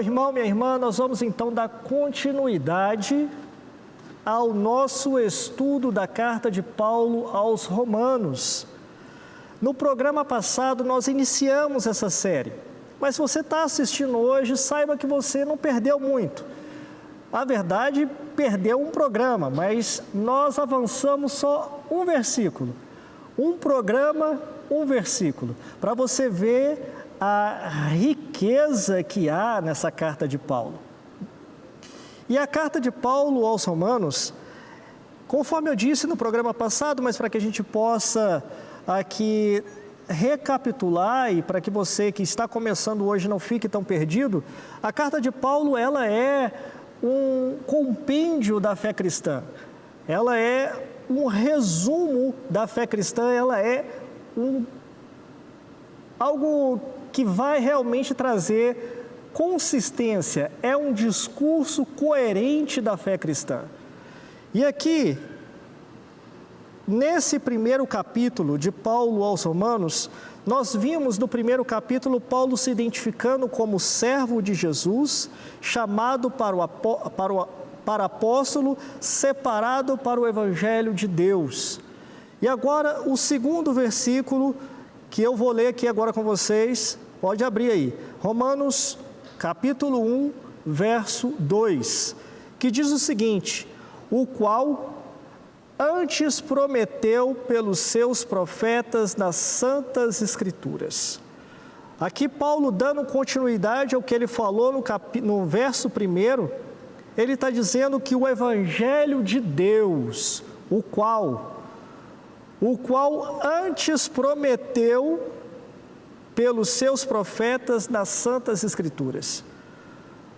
meu irmão, minha irmã, nós vamos então dar continuidade ao nosso estudo da carta de Paulo aos Romanos. No programa passado nós iniciamos essa série, mas se você está assistindo hoje, saiba que você não perdeu muito. Na verdade, perdeu um programa, mas nós avançamos só um versículo. Um programa, um versículo, para você ver a riqueza que há nessa carta de Paulo. E a carta de Paulo aos Romanos, conforme eu disse no programa passado, mas para que a gente possa aqui recapitular e para que você que está começando hoje não fique tão perdido, a carta de Paulo, ela é um compêndio da fé cristã, ela é um resumo da fé cristã, ela é algo que vai realmente trazer consistência, é um discurso coerente da fé cristã. E aqui, nesse primeiro capítulo de Paulo aos Romanos, nós vimos no primeiro capítulo Paulo se identificando como servo de Jesus, chamado para apóstolo, separado para o Evangelho de Deus. E agora o segundo versículo que eu vou ler aqui agora com vocês, pode abrir aí, Romanos capítulo 1, verso 2, que diz o seguinte: o qual antes prometeu pelos seus profetas nas santas escrituras. Aqui Paulo dando continuidade ao que ele falou no verso 1, ele está dizendo que o Evangelho de Deus, o qual antes prometeu pelos seus profetas nas santas escrituras.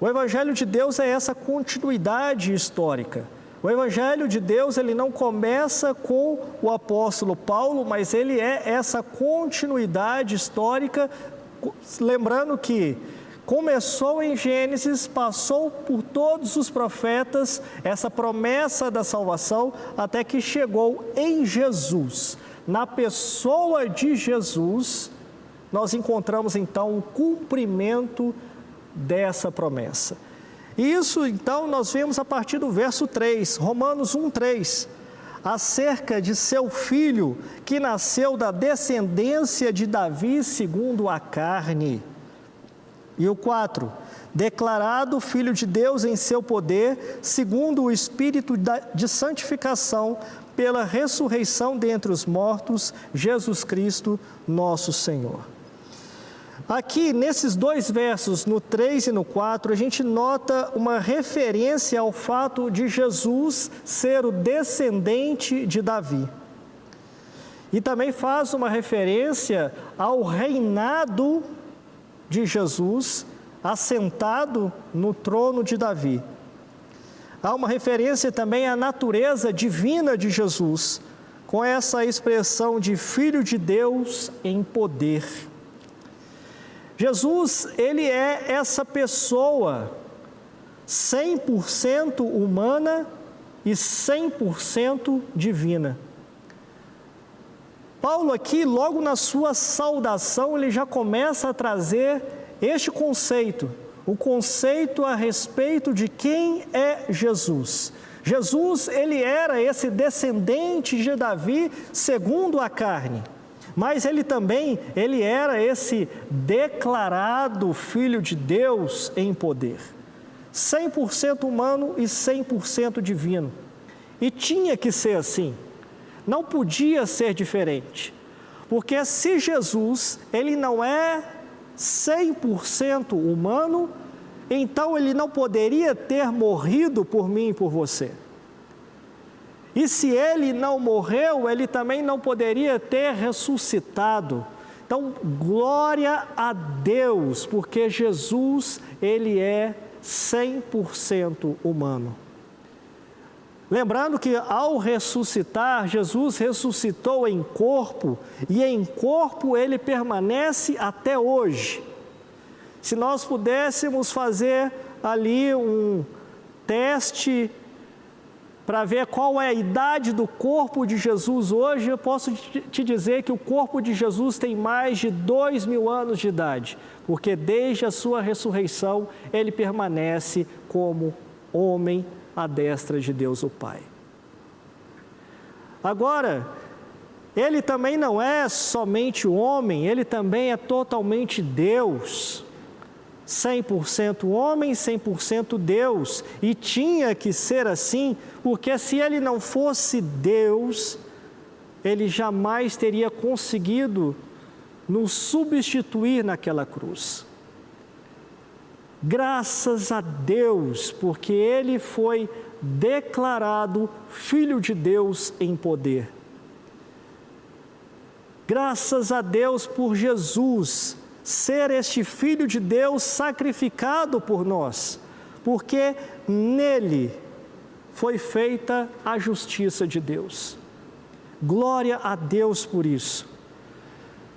O Evangelho de Deus é essa continuidade histórica. O Evangelho de Deus, ele não começa com o apóstolo Paulo, mas ele é essa continuidade histórica, lembrando que começou em Gênesis, passou por todos os profetas, essa promessa da salvação, até que chegou em Jesus. Na pessoa de Jesus, nós encontramos então o cumprimento dessa promessa. Isso então nós vemos a partir do verso 3, Romanos 1:3, acerca de seu filho que nasceu da descendência de Davi segundo a carne. E o 4, declarado Filho de Deus em seu poder, segundo o Espírito de santificação, pela ressurreição dentre os mortos, Jesus Cristo, nosso Senhor. Aqui, nesses dois versos, no 3 e no 4, a gente nota uma referência ao fato de Jesus ser o descendente de Davi. E também faz uma referência ao reinado de Jesus, assentado no trono de Davi. Há uma referência também à natureza divina de Jesus, com essa expressão de Filho de Deus em poder. Jesus, ele é essa pessoa 100% humana e 100% divina. Paulo aqui, logo na sua saudação, ele já começa a trazer este conceito, o conceito a respeito de quem é Jesus. Jesus, ele era esse descendente de Davi segundo a carne, mas ele era esse declarado Filho de Deus em poder, 100% humano e 100% divino. E tinha que ser assim. Não podia ser diferente, porque se Jesus, ele não é 100% humano, então ele não poderia ter morrido por mim e por você. E se ele não morreu, ele também não poderia ter ressuscitado. Então, glória a Deus, porque Jesus, ele é 100% humano. Lembrando que ao ressuscitar, Jesus ressuscitou em corpo, e em corpo ele permanece até hoje. Se nós pudéssemos fazer ali um teste para ver qual é a idade do corpo de Jesus hoje, eu posso te dizer que o corpo de Jesus tem mais de 2.000 anos de idade, porque desde a sua ressurreição ele permanece como homem à destra de Deus o Pai. Agora, ele também não é somente homem, ele também é totalmente Deus. 100% homem, 100% Deus, e tinha que ser assim, porque se ele não fosse Deus, ele jamais teria conseguido nos substituir naquela cruz. Graças a Deus, porque ele foi declarado Filho de Deus em poder. Graças a Deus por Jesus ser este Filho de Deus sacrificado por nós, porque nele foi feita a justiça de Deus. Glória a Deus por isso.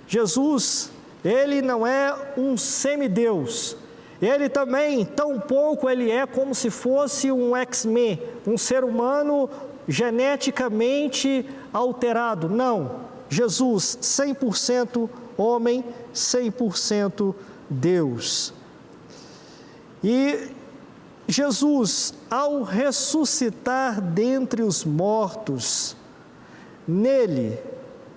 Jesus, ele não é um semideus, ele também, tampouco ele é como se fosse um X-Men, um ser humano geneticamente alterado. Não, Jesus 100% homem, 100% Deus. E Jesus, ao ressuscitar dentre os mortos, nele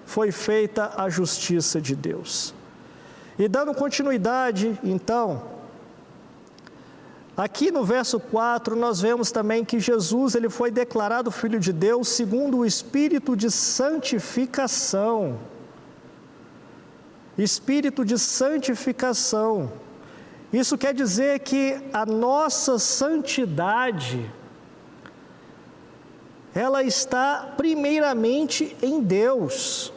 foi feita a justiça de Deus. E dando continuidade, então, aqui no verso 4, nós vemos também que Jesus ele foi declarado Filho de Deus segundo o Espírito de santificação. Espírito de santificação. Isso quer dizer que a nossa santidade, ela está primeiramente em Deus.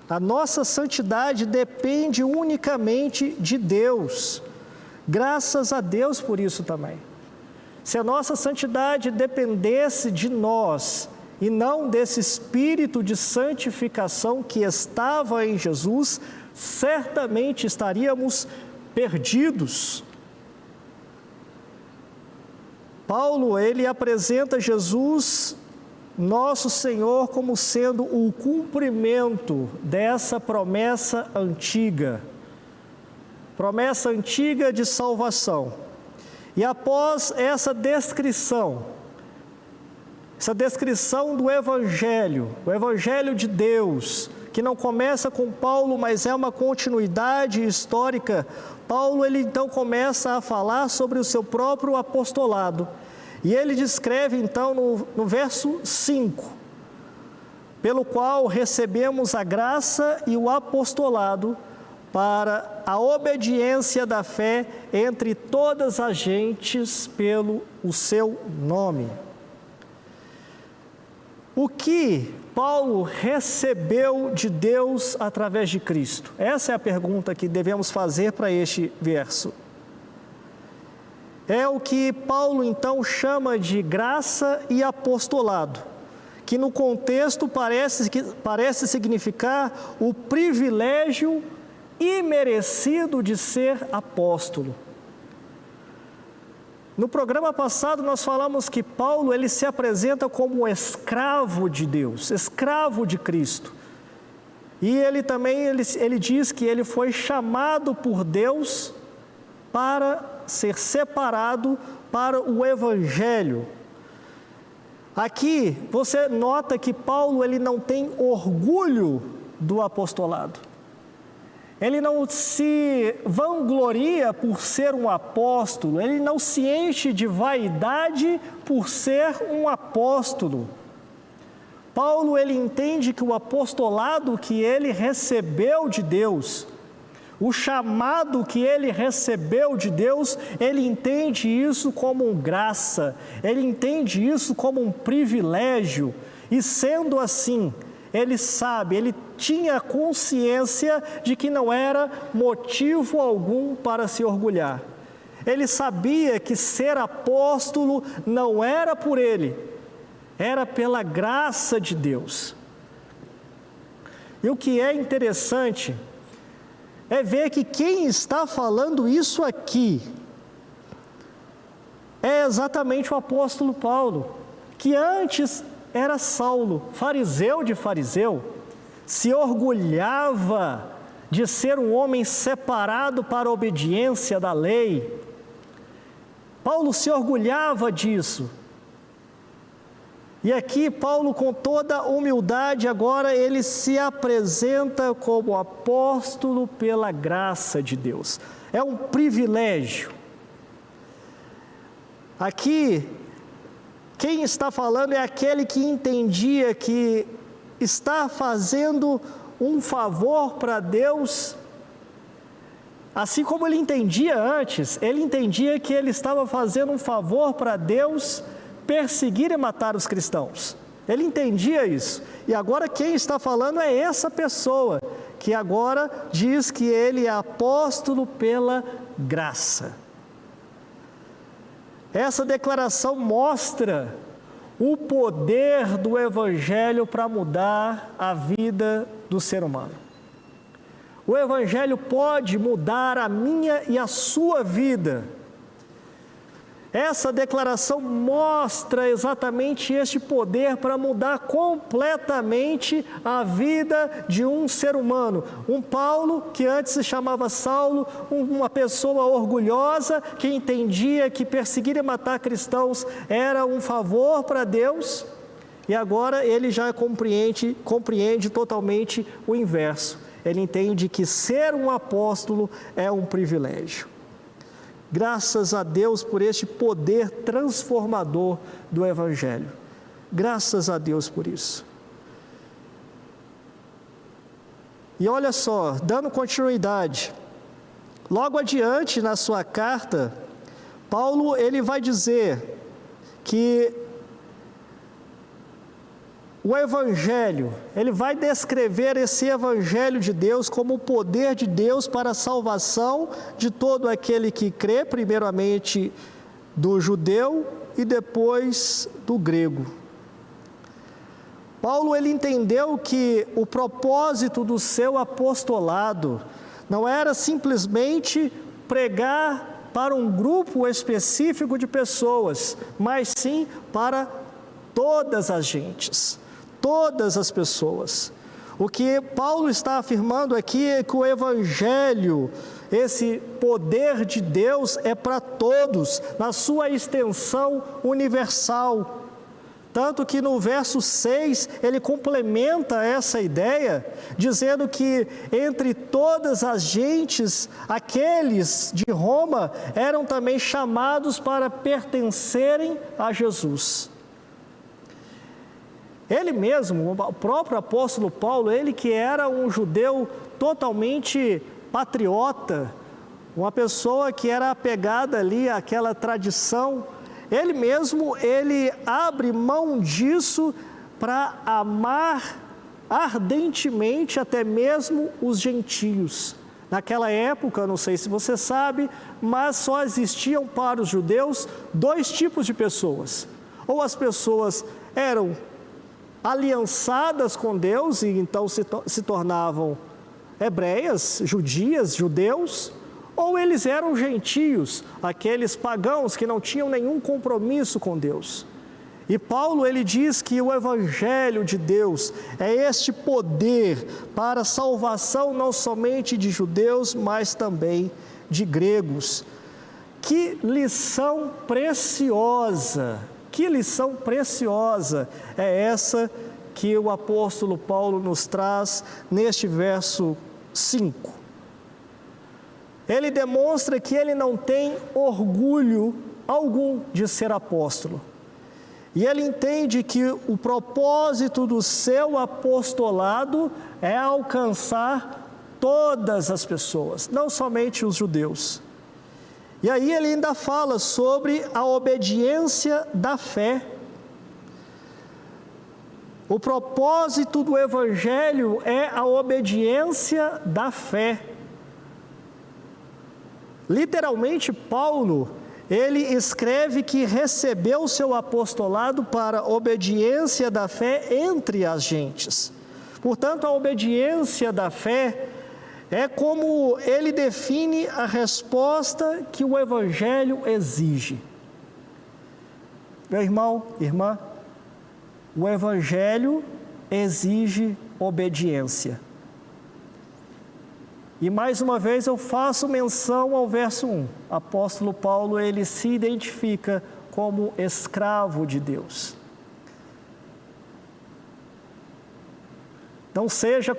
A nossa santidade depende unicamente de Deus. Graças a Deus por isso também. Se a nossa santidade dependesse de nós, e não desse espírito de santificação que estava em Jesus, certamente estaríamos perdidos. Paulo, ele apresenta Jesus, nosso Senhor, como sendo o cumprimento dessa promessa antiga de salvação. E após essa descrição do Evangelho, o Evangelho de Deus, que não começa com Paulo, mas é uma continuidade histórica, Paulo ele então começa a falar sobre o seu próprio apostolado. E ele descreve então no verso 5, pelo qual recebemos a graça e o apostolado para a obediência da fé entre todas as gentes pelo o seu nome. O que Paulo recebeu de Deus através de Cristo? Essa é a pergunta que devemos fazer para este verso. É o que Paulo então chama de graça e apostolado, que no contexto parece significar o privilégio imerecido de ser apóstolo. No programa passado nós falamos que Paulo ele se apresenta como escravo de Deus, escravo de Cristo. E ele também ele diz que ele foi chamado por Deus para ser separado para o Evangelho. Aqui você nota que Paulo ele não tem orgulho do apostolado. Ele não se vangloria por ser um apóstolo, ele não se enche de vaidade por ser um apóstolo. Paulo, ele entende que o apostolado que ele recebeu de Deus, o chamado que ele recebeu de Deus, ele entende isso como graça, ele entende isso como um privilégio, e sendo assim, ele sabe, ele tinha consciência de que não era motivo algum para se orgulhar. Ele sabia que ser apóstolo não era por ele, era pela graça de Deus. E o que é interessante é ver que quem está falando isso aqui é exatamente o apóstolo Paulo. que antes era Saulo, fariseu de fariseu, se orgulhava de ser um homem separado para a obediência da lei. Paulo se orgulhava disso. E aqui Paulo, com toda humildade, agora ele se apresenta como apóstolo pela graça de Deus. É um privilégio. Aqui, quem está falando é aquele que entendia que está fazendo um favor para Deus. Assim como ele entendia antes, ele entendia que ele estava fazendo um favor para Deus perseguir e matar os cristãos. Ele entendia isso. E agora quem está falando é essa pessoa, que agora diz que ele é apóstolo pela graça. Essa declaração mostra o poder do Evangelho para mudar a vida do ser humano. O Evangelho pode mudar a minha e a sua vida. Essa declaração mostra exatamente este poder para mudar completamente a vida de um ser humano. Um Paulo, que antes se chamava Saulo, uma pessoa orgulhosa, que entendia que perseguir e matar cristãos era um favor para Deus, e agora ele já compreende totalmente o inverso. Ele entende que ser um apóstolo é um privilégio. Graças a Deus por este poder transformador do Evangelho. Graças a Deus por isso. E olha só, dando continuidade, logo adiante na sua carta, Paulo ele vai dizer que o Evangelho, ele vai descrever esse Evangelho de Deus como o poder de Deus para a salvação de todo aquele que crê, primeiramente do judeu e depois do grego. Paulo ele entendeu que o propósito do seu apostolado não era simplesmente pregar para um grupo específico de pessoas, mas sim para todas as gentes. Todas as pessoas. O que Paulo está afirmando aqui é que o Evangelho, esse poder de Deus é para todos, na sua extensão universal. Tanto que no verso 6, ele complementa essa ideia, dizendo que entre todas as gentes, aqueles de Roma eram também chamados para pertencerem a Jesus. Ele mesmo, o próprio apóstolo Paulo, ele que era um judeu totalmente patriota, uma pessoa que era apegada ali àquela tradição, ele mesmo, ele abre mão disso para amar ardentemente até mesmo os gentios. Naquela época, não sei se você sabe, mas só existiam para os judeus dois tipos de pessoas. Ou as pessoas eram aliançadas com Deus e então se tornavam hebreias, judias, judeus, ou eles eram gentios, aqueles pagãos que não tinham nenhum compromisso com Deus. E Paulo ele diz que o Evangelho de Deus é este poder para a salvação não somente de judeus, mas também de gregos. Que lição preciosa! Que lição preciosa é essa que o apóstolo Paulo nos traz neste verso 5. Ele demonstra que ele não tem orgulho algum de ser apóstolo. E ele entende que o propósito do seu apostolado é alcançar todas as pessoas, não somente os judeus. E aí ele ainda fala sobre a obediência da fé. O propósito do Evangelho é a obediência da fé. Literalmente, Paulo, ele escreve que recebeu o seu apostolado para a obediência da fé entre as gentes. Portanto, a obediência da fé é como ele define a resposta que o Evangelho exige. Meu irmão, irmã, O Evangelho exige obediência. E mais uma vez eu faço menção ao verso 1. Apóstolo Paulo, ele se identifica como escravo de Deus. Não sejam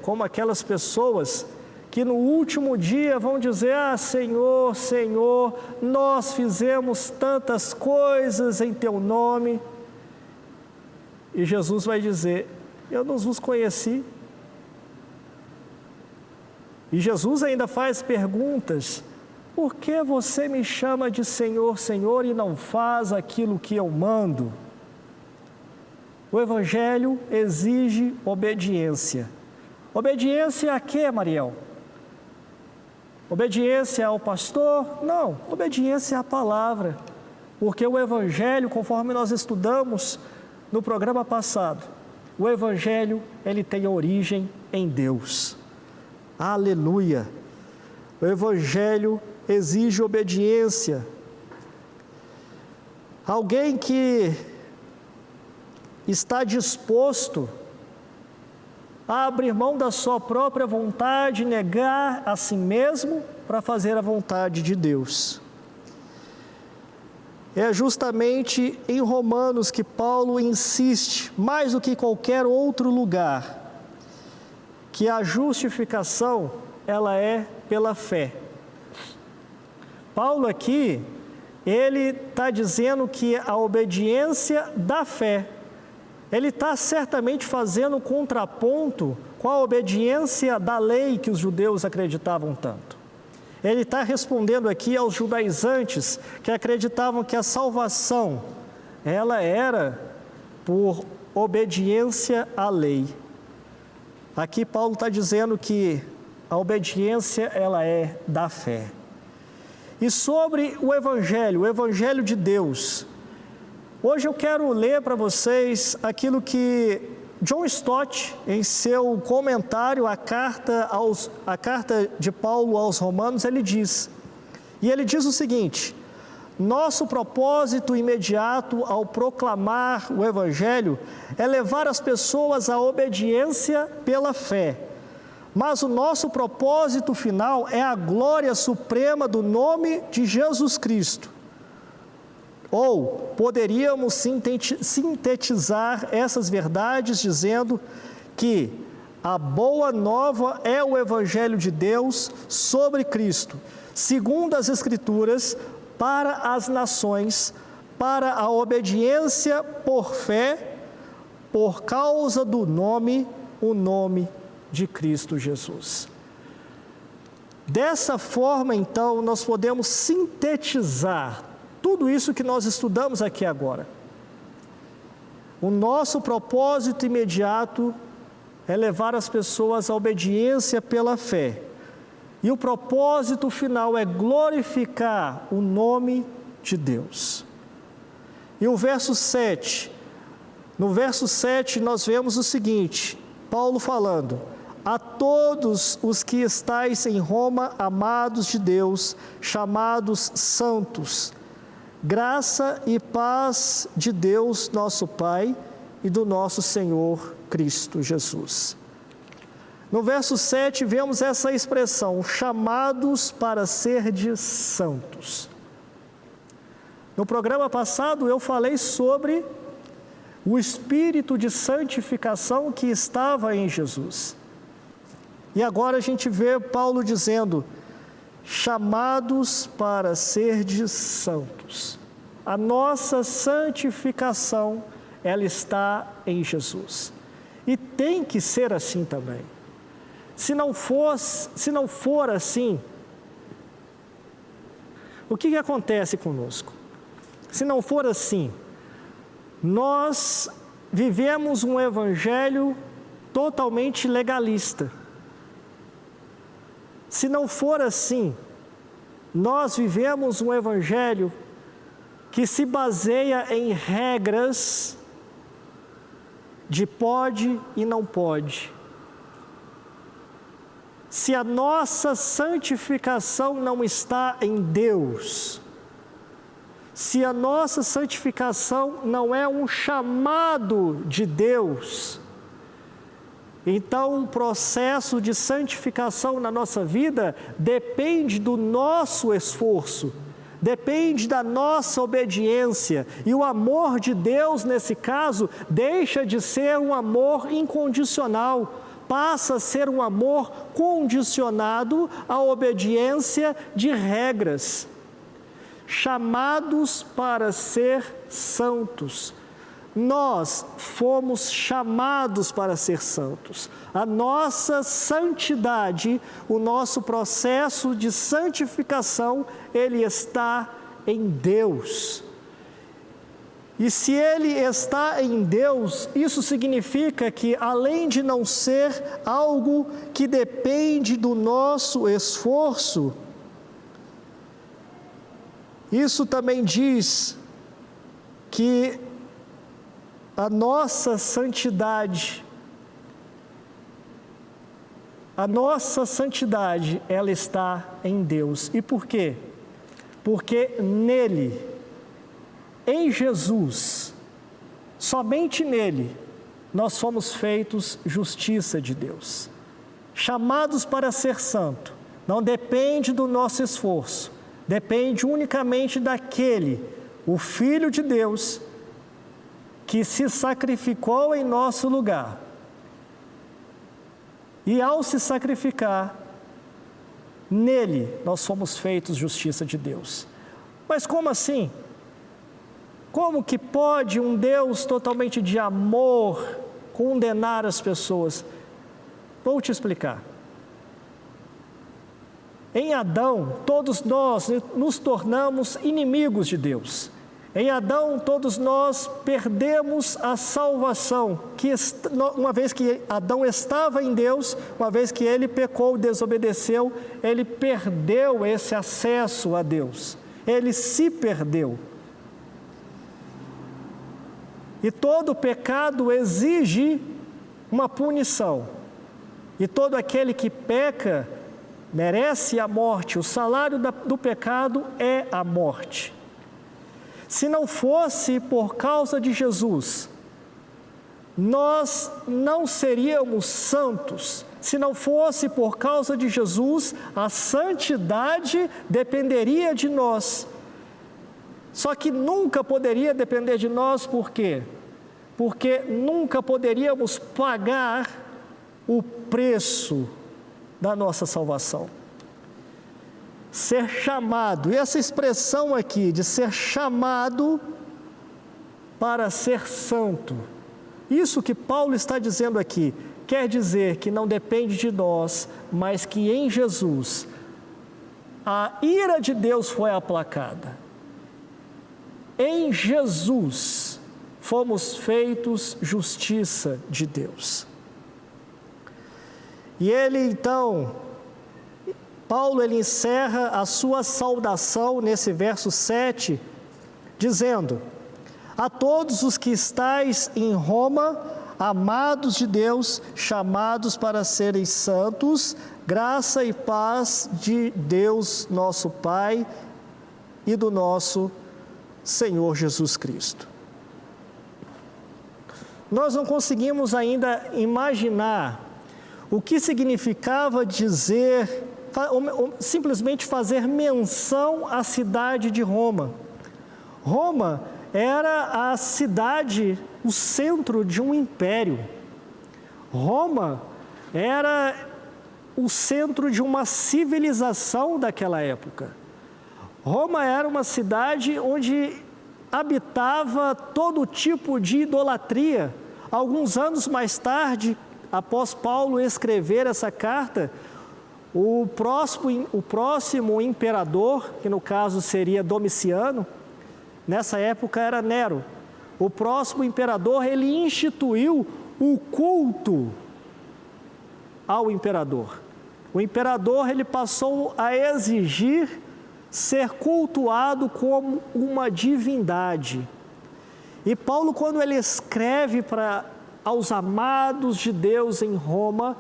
como aquelas pessoas que no último dia vão dizer: ah, Senhor, Senhor, nós fizemos tantas coisas em Teu nome. E Jesus vai dizer: eu não vos conheci. E Jesus ainda faz perguntas: por que você me chama de Senhor, Senhor e não faz aquilo que eu mando? O Evangelho exige obediência. Obediência a quê, Mariel? Obediência ao pastor? Não, obediência à palavra. Porque o Evangelho, conforme nós estudamos no programa passado, o Evangelho, ele tem origem em Deus. Aleluia! O Evangelho exige obediência. Alguém que está disposto a abrir mão da sua própria vontade, negar a si mesmo para fazer a vontade de Deus. É justamente em Romanos que Paulo insiste, mais do que qualquer outro lugar, que a justificação, ela é pela fé. Paulo aqui, ele está dizendo que a obediência da fé, ele está certamente fazendo um contraponto com a obediência da lei que os judeus acreditavam tanto. Ele está respondendo aqui aos judaizantes que acreditavam que a salvação, ela era por obediência à lei. Aqui Paulo está dizendo que a obediência, ela é da fé. E sobre o Evangelho de Deus, hoje eu quero ler para vocês aquilo que John Stott, em seu comentário à carta de Paulo aos Romanos, ele diz. E ele diz o seguinte: nosso propósito imediato ao proclamar o Evangelho é levar as pessoas à obediência pela fé. Mas o nosso propósito final é a glória suprema do nome de Jesus Cristo. Ou poderíamos sintetizar essas verdades dizendo que a boa nova é o Evangelho de Deus sobre Cristo, segundo as Escrituras, para as nações, para a obediência por fé, por causa do nome, o nome de Cristo Jesus. Dessa forma, então, nós podemos sintetizar tudo isso que nós estudamos aqui agora. O nosso propósito imediato é levar as pessoas à obediência pela fé. E o propósito final é glorificar o nome de Deus. E o verso 7, no verso 7 nós vemos o seguinte, Paulo falando: a todos os que estáis em Roma, amados de Deus, chamados santos, graça e paz de Deus nosso Pai e do nosso Senhor Cristo Jesus. No verso 7 vemos essa expressão, chamados para serdes santos. No programa passado eu falei sobre o espírito de santificação que estava em Jesus. E agora a gente vê Paulo dizendo, chamados para serdes santos. A nossa santificação, ela está em Jesus. E tem que ser assim também. Se não for assim, o que acontece conosco? Se não for assim, nós vivemos um evangelho totalmente legalista. Se não for assim, nós vivemos um evangelho que se baseia em regras de pode e não pode. Se a nossa santificação não está em Deus, se a nossa santificação não é um chamado de Deus, então o processo de santificação na nossa vida depende do nosso esforço, depende da nossa obediência, e o amor de Deus, nesse caso, deixa de ser um amor incondicional, passa a ser um amor condicionado à obediência de regras. Chamados para ser santos. Nós fomos chamados para ser santos. A nossa santidade, o nosso processo de santificação, ele está em Deus. E se ele está em Deus, isso significa que, além de não ser algo que depende do nosso esforço, isso também diz que a nossa santidade, ela está em Deus. E por quê? Porque nele, em Jesus, somente nele, nós fomos feitos justiça de Deus. Chamados para ser santo, não depende do nosso esforço, depende unicamente daquele, o Filho de Deus, que se sacrificou em nosso lugar. E ao se sacrificar, nele nós fomos feitos justiça de Deus. Mas como assim? Como que pode um Deus totalmente de amor condenar as pessoas? Vou te explicar. Em Adão, todos nós nos tornamos inimigos de Deus. Em Adão, todos nós perdemos a salvação, uma vez que Adão estava em Deus, uma vez que ele pecou, desobedeceu, ele perdeu esse acesso a Deus, ele se perdeu. E todo pecado exige uma punição, e todo aquele que peca merece a morte, o salário do pecado é a morte. Se não fosse por causa de Jesus, nós não seríamos santos. Se não fosse por causa de Jesus, a santidade dependeria de nós. Só que nunca poderia depender de nós, por quê? Porque nunca poderíamos pagar o preço da nossa salvação. Ser chamado, e essa expressão aqui de ser chamado para ser santo, isso que Paulo está dizendo aqui, quer dizer que não depende de nós, mas que em Jesus a ira de Deus foi aplacada. Em Jesus fomos feitos justiça de Deus. E ele então, Paulo, ele encerra a sua saudação nesse verso 7, dizendo: a todos os que estáis em Roma, amados de Deus, chamados para serem santos, graça e paz de Deus nosso Pai e do nosso Senhor Jesus Cristo. Nós não conseguimos ainda imaginar o que significava dizer, simplesmente fazer menção à cidade de Roma. Roma era a cidade, o centro de um império. Roma era o centro de uma civilização daquela época. Roma era uma cidade onde habitava todo tipo de idolatria. Alguns anos mais tarde, após Paulo escrever essa carta, o próximo imperador, que no caso seria Domiciano, nessa época era Nero, o próximo imperador, ele instituiu o culto ao imperador. O imperador, ele passou a exigir ser cultuado como uma divindade. E Paulo, quando ele escreve aos amados de Deus em Roma,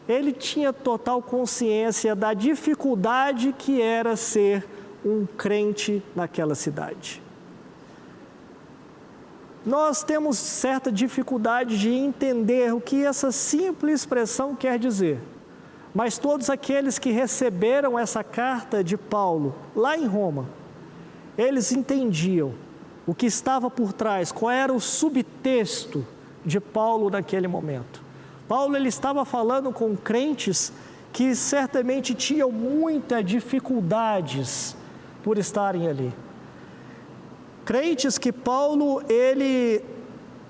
ele tinha total consciência da dificuldade que era ser um crente naquela cidade. nós temos certa dificuldade de entender o que essa simples expressão quer dizer. Mas todos aqueles que receberam essa carta de Paulo, lá em Roma, eles entendiam o que estava por trás, qual era o subtexto de Paulo naquele momento. Paulo ele estava falando com crentes que certamente tinham muitas dificuldades por estarem ali. Crentes que Paulo, ele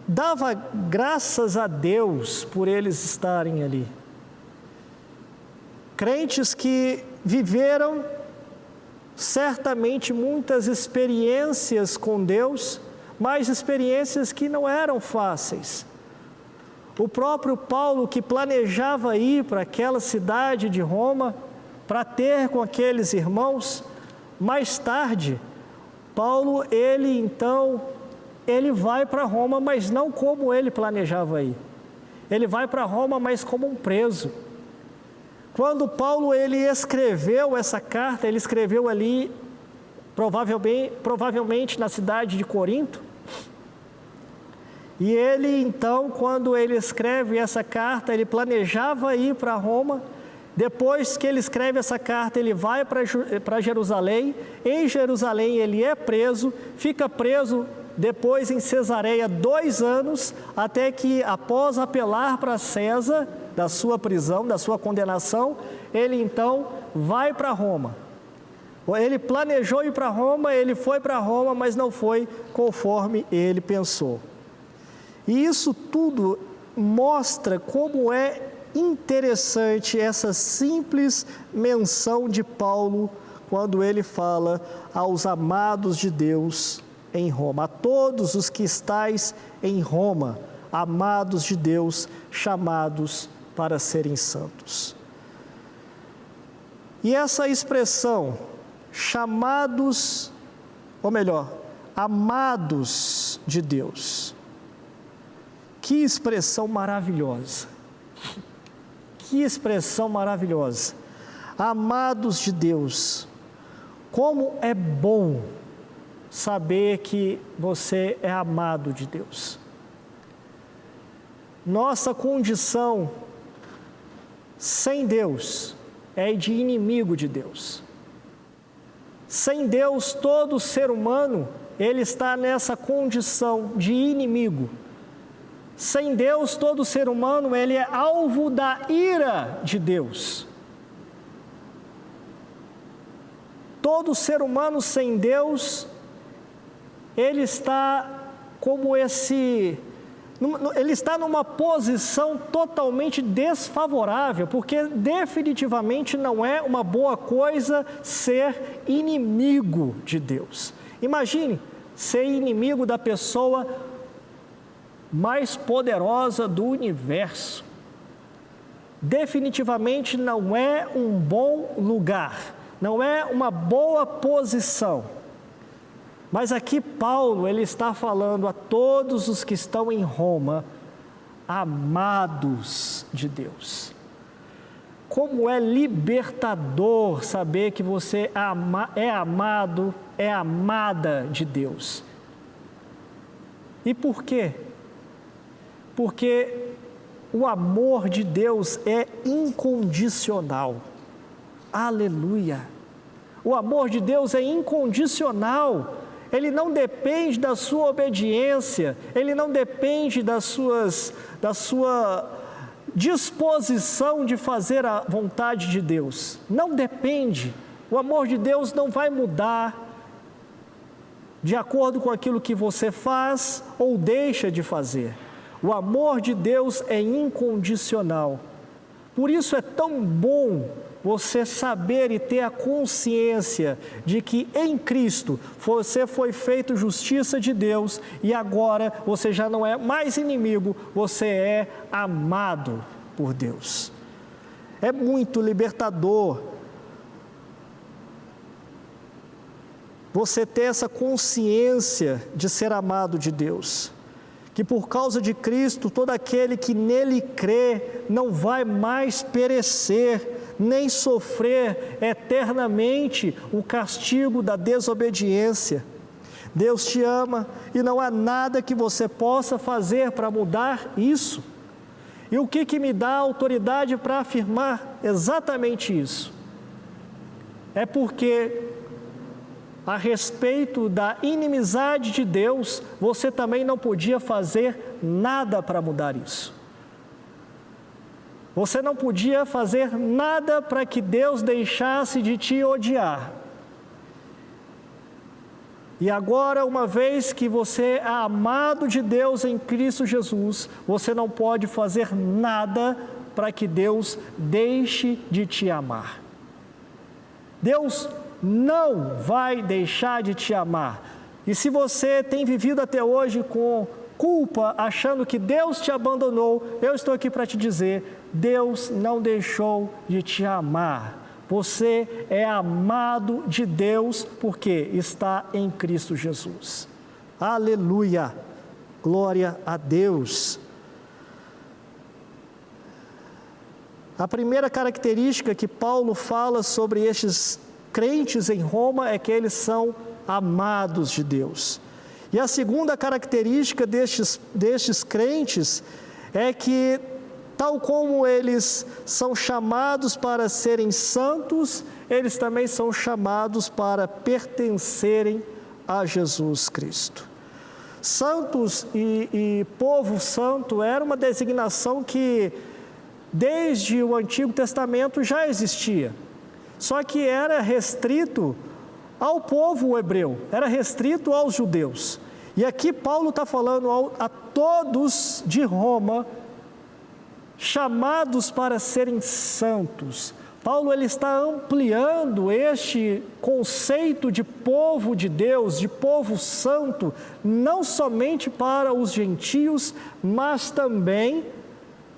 dava graças a Deus por eles estarem ali. Crentes que viveram certamente muitas experiências com Deus, mas experiências que não eram fáceis. O próprio Paulo, que planejava ir para aquela cidade de Roma, para ter com aqueles irmãos, mais tarde, Paulo, ele vai para Roma, mas não como ele planejava ir. Ele vai para Roma, mas como um preso. Quando Paulo, ele escreveu essa carta, ele escreveu ali, provavelmente na cidade de Corinto. E ele, então, quando ele escreve essa carta, ele planejava ir para Roma. Depois que ele escreve essa carta, ele vai para Jerusalém. Em Jerusalém ele é preso, fica preso depois em Cesareia 2 anos, até que após apelar para César da sua prisão, da sua condenação, ele então vai para Roma. Ele planejou ir para Roma, ele foi para Roma, mas não foi conforme ele pensou. E isso tudo mostra como é interessante essa simples menção de Paulo quando ele fala aos amados de Deus em Roma, a todos os que estáis em Roma, amados de Deus, chamados para serem santos. E essa expressão, chamados, ou melhor, amados de Deus, que expressão maravilhosa. Que expressão maravilhosa. Amados de Deus, como é bom saber que você é amado de Deus. Nossa condição sem Deus é de inimigo de Deus. Sem Deus, todo ser humano, ele está nessa condição de inimigo. Sem Deus, todo ser humano, ele é alvo da ira de Deus. Todo ser humano sem Deus, ele está ele está numa posição totalmente desfavorável, porque definitivamente não é uma boa coisa ser inimigo de Deus. Imagine ser inimigo da pessoa mais poderosa do universo. Definitivamente não é um bom lugar, não é uma boa posição. Mas aqui Paulo, ele está falando a todos os que estão em Roma, amados de Deus. Como é libertador saber que você é amado, é amada de Deus. E por quê? Porque o amor de Deus é incondicional. Aleluia! O amor de Deus é incondicional. Ele não depende da sua obediência, ele não depende da sua disposição de fazer a vontade de Deus. Não depende. O amor de Deus não vai mudar de acordo com aquilo que você faz ou deixa de fazer. O amor de Deus é incondicional. Por isso é tão bom você saber e ter a consciência de que em Cristo você foi feito justiça de Deus e agora você já não é mais inimigo, você é amado por Deus. É muito libertador você ter essa consciência de ser amado de Deus. Que por causa de Cristo, todo aquele que nele crê não vai mais perecer, nem sofrer eternamente o castigo da desobediência. Deus te ama e não há nada que você possa fazer para mudar isso. E o que me dá autoridade para afirmar exatamente isso? É porque, a respeito da inimizade de Deus, você também não podia fazer nada para mudar isso. Você não podia fazer nada para que Deus deixasse de te odiar. E agora, uma vez que você é amado de Deus em Cristo Jesus, você não pode fazer nada para que Deus deixe de te amar. Deus não vai deixar de te amar. E se você tem vivido até hoje com culpa, achando que Deus te abandonou, eu estou aqui para te dizer, Deus não deixou de te amar. Você é amado de Deus porque está em Cristo Jesus. Aleluia! Glória a Deus! A primeira característica que Paulo fala sobre estes crentes em Roma é que eles são amados de Deus. E a segunda característica destes crentes é que, tal como eles são chamados para serem santos, eles também são chamados para pertencerem a Jesus Cristo. Santos e povo santo era uma designação que, desde o Antigo Testamento, já existia. Só que era restrito ao povo hebreu, era restrito aos judeus. E aqui Paulo está falando a todos de Roma, chamados para serem santos. Paulo ele está ampliando este conceito de povo de Deus, de povo santo, não somente para os gentios, mas também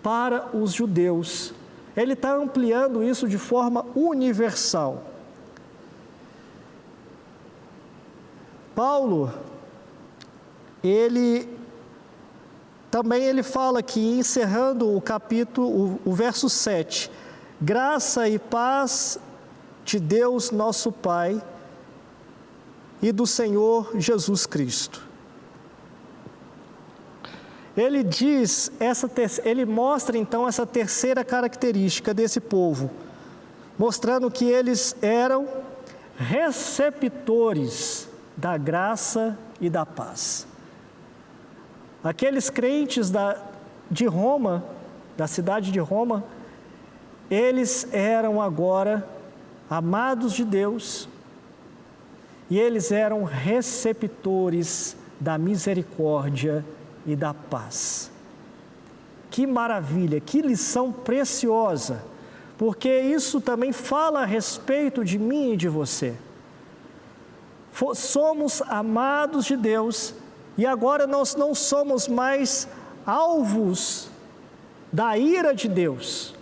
para os judeus. Ele está ampliando isso de forma universal. Paulo, ele fala aqui, encerrando o capítulo, o verso 7, graça e paz de Deus nosso Pai e do Senhor Jesus Cristo. Ele mostra então essa terceira característica desse povo, mostrando que eles eram receptores da graça e da paz. Aqueles crentes de Roma, da cidade de Roma, eles eram agora amados de Deus e eles eram receptores da misericórdia e da paz. Que maravilha, que lição preciosa, porque isso também fala a respeito de mim e de você. Somos amados de Deus e agora nós não somos mais alvos da ira de Deus.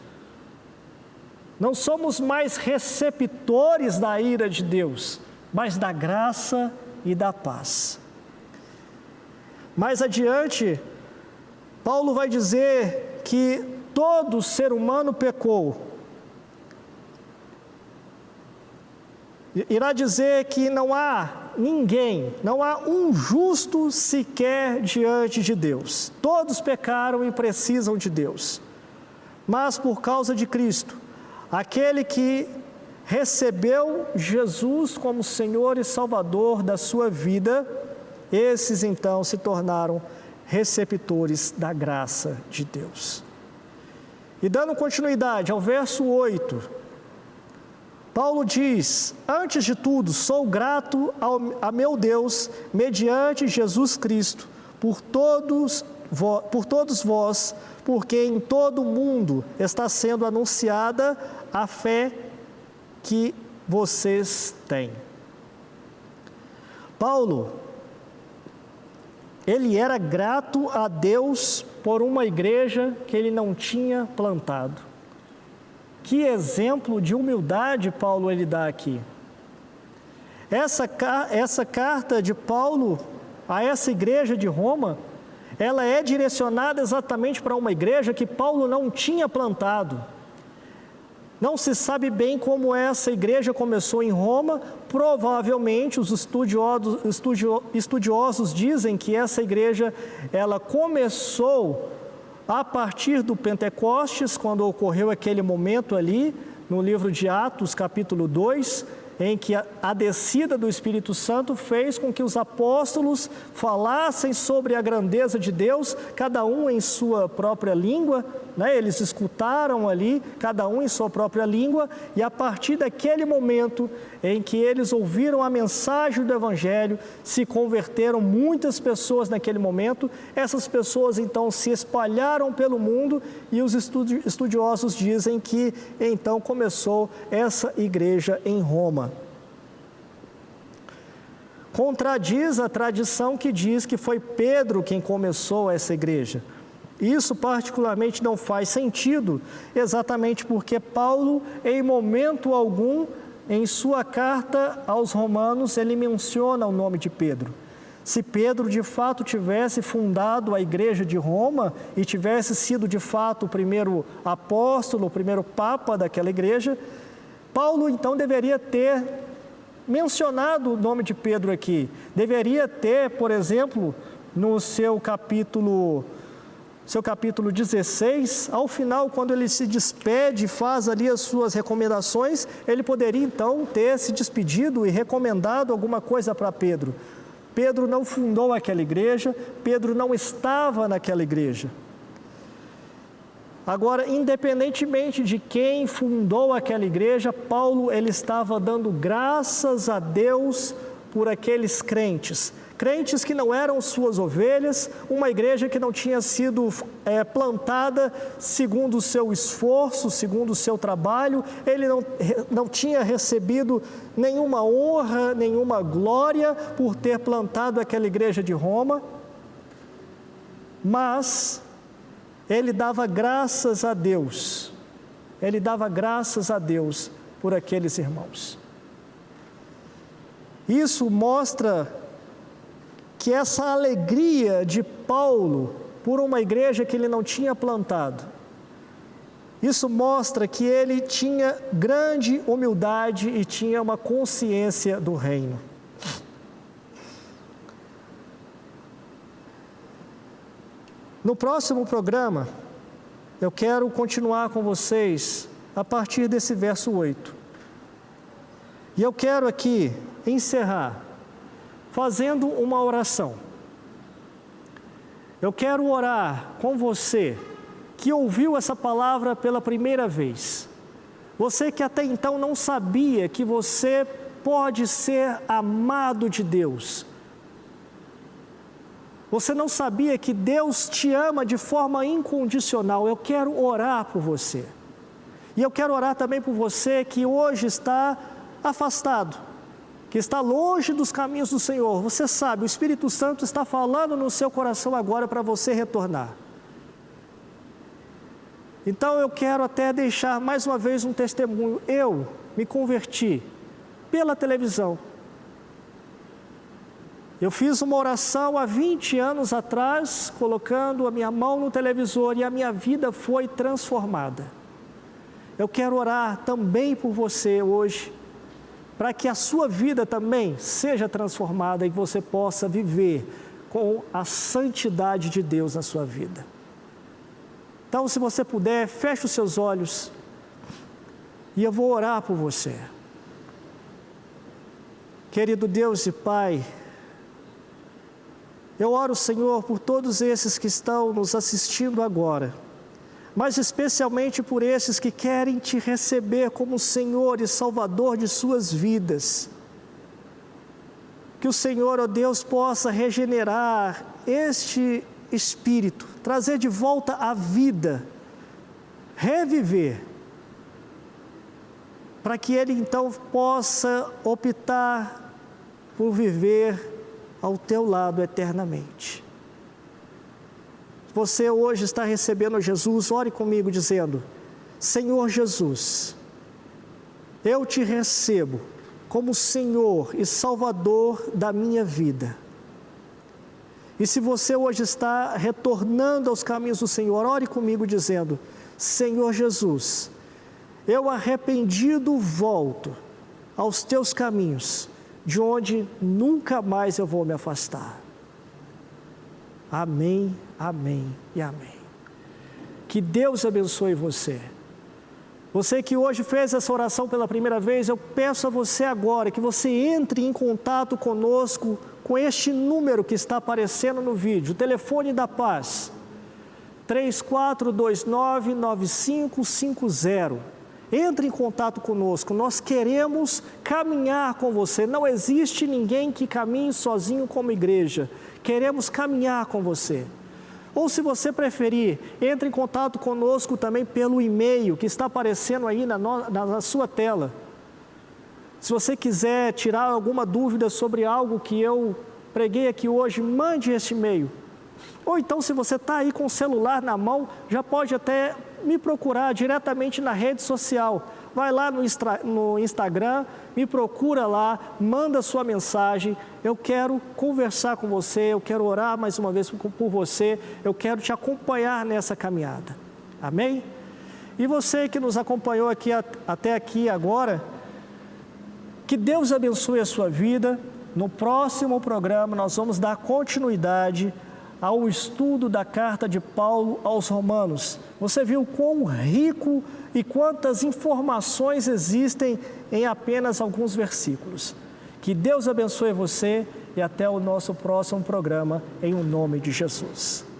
Não somos mais receptores da ira de Deus, mas da graça e da paz. Mais adiante, Paulo vai dizer que todo ser humano pecou. Irá dizer que não há ninguém, não há um justo sequer diante de Deus. Todos pecaram e precisam de Deus. Mas por causa de Cristo, aquele que recebeu Jesus como Senhor e Salvador da sua vida, esses então se tornaram receptores da graça de Deus. E dando continuidade ao verso 8, Paulo diz: antes de tudo, sou grato a meu Deus, mediante Jesus Cristo, por todos vós, porque em todo o mundo está sendo anunciada a fé que vocês têm. Paulo, ele era grato a Deus por uma igreja que ele não tinha plantado. Que exemplo de humildade Paulo ele dá aqui. Essa carta de Paulo a essa igreja de Roma, ela é direcionada exatamente para uma igreja que Paulo não tinha plantado. Não se sabe bem como essa igreja começou em Roma. Provavelmente os estudiosos dizem que essa igreja ela começou a partir do Pentecostes, quando ocorreu aquele momento ali, no livro de Atos, capítulo 2, em que a descida do Espírito Santo fez com que os apóstolos falassem sobre a grandeza de Deus, cada um em sua própria língua, né? Eles escutaram ali, cada um em sua própria língua, e a partir daquele momento em que eles ouviram a mensagem do Evangelho, se converteram muitas pessoas naquele momento. Essas pessoas então se espalharam pelo mundo, e os estudiosos dizem que então começou essa igreja em Roma. Contradiz a tradição que diz que foi Pedro quem começou essa igreja. Isso particularmente não faz sentido, exatamente porque Paulo, em momento algum, em sua carta aos Romanos, ele menciona o nome de Pedro. Se Pedro de fato tivesse fundado a igreja de Roma e tivesse sido de fato o primeiro apóstolo, o primeiro papa daquela igreja, Paulo então deveria ter mencionado o nome de Pedro aqui. Deveria ter, por exemplo, no seu capítulo 16, ao final, quando ele se despede e faz ali as suas recomendações, ele poderia então ter se despedido e recomendado alguma coisa para Pedro. Pedro não fundou aquela igreja, Pedro não estava naquela igreja. Agora, independentemente de quem fundou aquela igreja, Paulo ele estava dando graças a Deus por aqueles crentes que não eram suas ovelhas, uma igreja que não tinha sido plantada segundo o seu esforço, segundo o seu trabalho. Ele não tinha recebido nenhuma honra, nenhuma glória por ter plantado aquela igreja de Roma, mas ele dava graças a Deus, por aqueles irmãos. Isso mostra que essa alegria de Paulo por uma igreja que ele não tinha plantado, isso mostra que ele tinha grande humildade e tinha uma consciência do reino. No próximo programa, eu quero continuar com vocês a partir desse verso 8. E eu quero aqui encerrar fazendo uma oração. Eu quero orar com você que ouviu essa palavra pela primeira vez. Você que até então não sabia que você pode ser amado de Deus. Você não sabia que Deus te ama de forma incondicional. Eu quero orar por você. E eu quero orar também por você que hoje está afastado, que está longe dos caminhos do Senhor. Você sabe, o Espírito Santo está falando no seu coração agora para você retornar. Então eu quero até deixar mais uma vez um testemunho. Eu me converti pela televisão. Eu fiz uma oração há 20 anos atrás, colocando a minha mão no televisor, e a minha vida foi transformada. Eu quero orar também por você hoje, para que a sua vida também seja transformada e você possa viver com a santidade de Deus na sua vida. Então, se você puder, feche os seus olhos e eu vou orar por você. Querido Deus e Pai, eu oro, Senhor, por todos esses que estão nos assistindo agora, mas especialmente por esses que querem Te receber como Senhor e Salvador de suas vidas. Que o Senhor, ó Deus, possa regenerar este espírito, trazer de volta a vida, reviver, para que ele então possa optar por viver ao Teu lado eternamente. Você hoje está recebendo Jesus, ore comigo dizendo: Senhor Jesus, eu Te recebo como Senhor e Salvador da minha vida. E se você hoje está retornando aos caminhos do Senhor, ore comigo dizendo: Senhor Jesus, eu arrependido volto aos teus caminhos, de onde nunca mais eu vou me afastar. Amém, amém e amém. Que Deus abençoe você. Você que hoje fez essa oração pela primeira vez, eu peço a você agora que você entre em contato conosco com este número que está aparecendo no vídeo, o telefone da paz, 3429-9550. Entre em contato conosco, nós queremos caminhar com você. Não existe ninguém que caminhe sozinho como igreja. Queremos caminhar com você. Ou se você preferir, entre em contato conosco também pelo e-mail que está aparecendo aí na sua tela. Se você quiser tirar alguma dúvida sobre algo que eu preguei aqui hoje, mande esse e-mail. Ou então, se você está aí com o celular na mão, já pode até me procurar diretamente na rede social. Vai lá no Instagram, me procura lá, manda sua mensagem. Eu quero conversar com você, eu quero orar mais uma vez por você, eu quero te acompanhar nessa caminhada. Amém? E você que nos acompanhou aqui até aqui agora, que Deus abençoe a sua vida. No próximo programa nós vamos dar continuidade ao estudo da carta de Paulo aos Romanos. Você viu quão rico e quantas informações existem em apenas alguns versículos. Que Deus abençoe você e até o nosso próximo programa, em nome de Jesus.